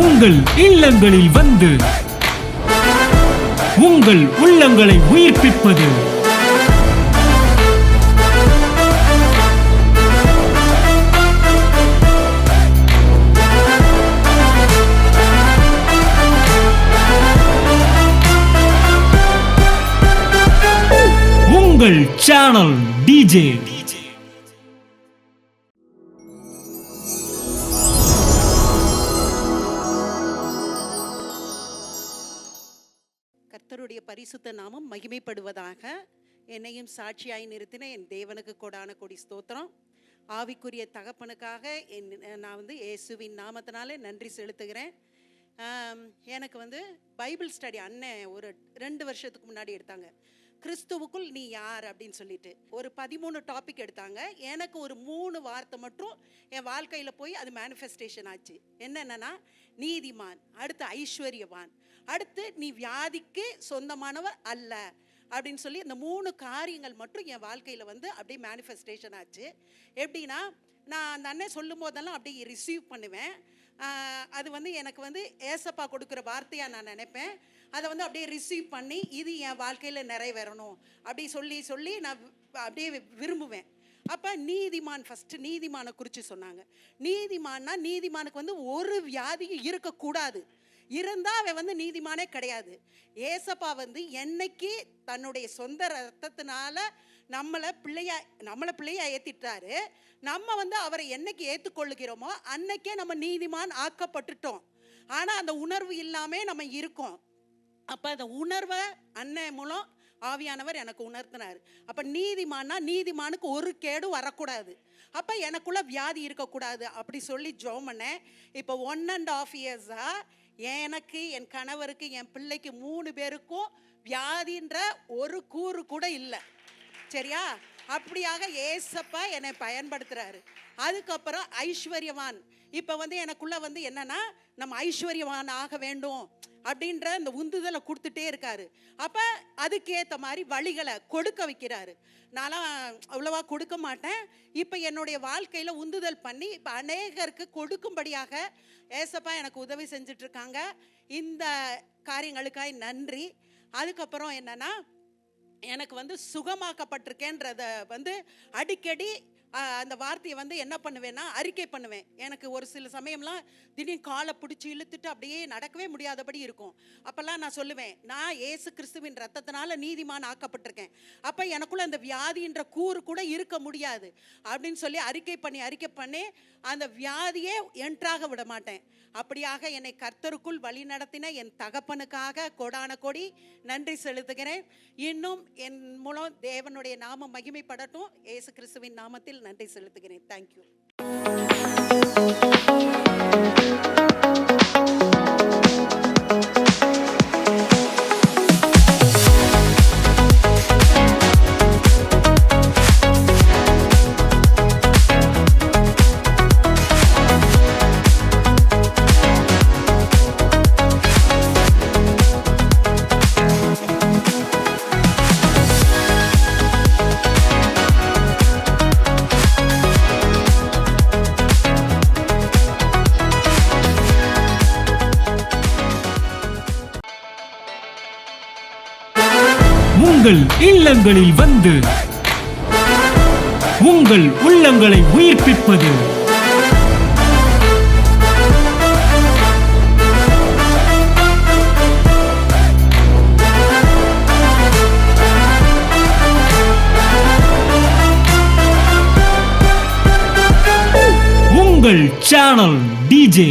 உங்கள் இல்லங்களில் வந்து உங்கள் உள்ளங்களை உயிர்ப்பிப்பது உங்கள் சேனல் டிஜே. கர்த்தருடைய பரிசுத்த நாமம் மகிமைப்படுவதாக. என்னையும் சாட்சியாய் நிறுத்தின என் தேவனுக்கு கொடான கொடி ஸ்தோத்திரம். ஆவிக்குரிய தகப்பனுக்காக நான் இயேசுவின் நாமத்தினாலே நன்றி செலுத்துகிறேன். எனக்கு பைபிள் ஸ்டடி அண்ணன் ஒரு 2 வருஷத்துக்கு முன்னாடி எடுத்தாங்க. கிறிஸ்துவுக்குள் நீ யார் அப்படின்னு சொல்லிட்டு ஒரு 13 டாபிக் எடுத்தாங்க. எனக்கு ஒரு 3 வார்த்தை மட்டும் என் வாழ்க்கையில் போய் அது மேனிஃபெஸ்டேஷன் ஆச்சு. என்னென்னா நீதிமான், அடுத்து ஐஸ்வர்யவான், அடுத்து நீ வியாதிக்கு சொந்தமானவர் அல்ல அப்படின்னு சொல்லி இந்த 3 காரியங்கள் மட்டும் என் வாழ்க்கையில் அப்படியே மேனிஃபெஸ்டேஷன் ஆச்சு. எப்படின்னா நான் அந்த அண்ணன் சொல்லும் போதெல்லாம் அப்படியே ரிசீவ் பண்ணுவேன். அது எனக்கு ஏசப்பா கொடுக்குற வார்த்தையாக நான் நினைப்பேன். அதை அப்படியே ரிசீவ் பண்ணி இது என் வாழ்க்கையில் நிறைவேறணும் அப்படி சொல்லி நான் அப்படியே விரும்புவேன். அப்போ நீதிமான், ஃபஸ்ட்டு நீதிமானை குறித்து சொன்னாங்க. நீதிமான்னா நீதிமானுக்கு ஒரு வியாதியும் இருக்கக்கூடாது. இருந்தால் அவன் நீதிமானே கிடையாது. ஏசப்பா என்னைக்கு தன்னுடைய சொந்த ரத்தத்தினால நம்மளை பிள்ளையா ஏற்றிட்டாரு. நம்ம அவரை என்னைக்கு ஏற்றுக்கொள்ளுகிறோமோ அன்னைக்கே நம்ம நீதிமான் ஆக்கப்பட்டுட்டோம். ஆனால் அந்த உணர்வு இல்லாமல் நம்ம இருக்கோம். அப்போ அந்த உணர்வை அண்ணன் மூலம் ஆவியானவர் எனக்கு உணர்த்தினார். அப்போ நீதிமான்னா நீதிமானுக்கு ஒரு கேடும் வரக்கூடாது. அப்போ எனக்குள்ள வியாதி இருக்கக்கூடாது அப்படி சொல்லி ஜெபம் பண்ணேன். இப்போ 1.5 இயர்ஸாக எனக்கு, என் கணவருக்கு, என் பிள்ளைக்கு 3 பேருக்கும் வியாதின்ற ஒரு கூறு கூட இல்லை. சரியா? அப்படியாக ஏசப்பா என்னை பயன்படுத்துகிறாரு. அதுக்கப்புறம் ஐஸ்வர்யவான். இப்போ எனக்குள்ள என்னன்னா நம்ம ஐஸ்வர்யவான் ஆக வேண்டும் அப்படின்ற அந்த உந்துதலை கொடுத்துட்டே இருக்காரு. அப்போ அதுக்கேற்ற மாதிரி வழிகளை கொடுக்க வைக்கிறாரு. நான்லாம் அவ்வளோவா கொடுக்க மாட்டேன். இப்போ என்னுடைய வாழ்க்கையில் உந்துதல் பண்ணி இப்போ அநேகருக்கு கொடுக்கும்படியாக ஏசப்பா எனக்கு உதவி செஞ்சிட்ருக்காங்க. இந்த காரியங்களுக்காய் நன்றி. அதுக்கப்புறம் என்னன்னா எனக்கு சுகமாக்கப்பட்டிருக்கேன்றத அடிக்கடி அந்த வார்த்தையை என்ன பண்ணுவேன்னா அறிக்கை பண்ணுவேன். எனக்கு ஒரு சில சமயம்லாம் திடீர்னு காலை பிடிச்சி இழுத்துட்டு அப்படியே நடக்கவே முடியாதபடி இருக்கும். அப்போல்லாம் நான் சொல்லுவேன், நான் இயேசு கிறிஸ்துவின் ரத்தத்தினால நீதிமான் ஆக்கப்பட்டிருக்கேன். அப்போ எனக்குள்ள அந்த வியாதின்ற கூறு கூட இருக்க முடியாது அப்படின்னு சொல்லி அறிக்கை பண்ணி அந்த வியாதியே என்ட்ராக விட மாட்டேன். அப்படியாக என்னை கர்த்தருக்குள் வழி நடத்தின என் தகப்பனுக்காக கொடான கொடி நன்றி செலுத்துகிறேன். இன்னும் என் மூலம் தேவனுடைய நாமம் மகிமைப்படட்டும். இயேசு கிறிஸ்துவின் நாமத்தில் நன்றி செலுத்துகிறேன். தேங்க்யூ. உங்கள் இல்லங்களில் வந்து உங்கள் உள்ளங்களை உயிர்ப்பிப்பது உங்கள் சேனல் டிஜே.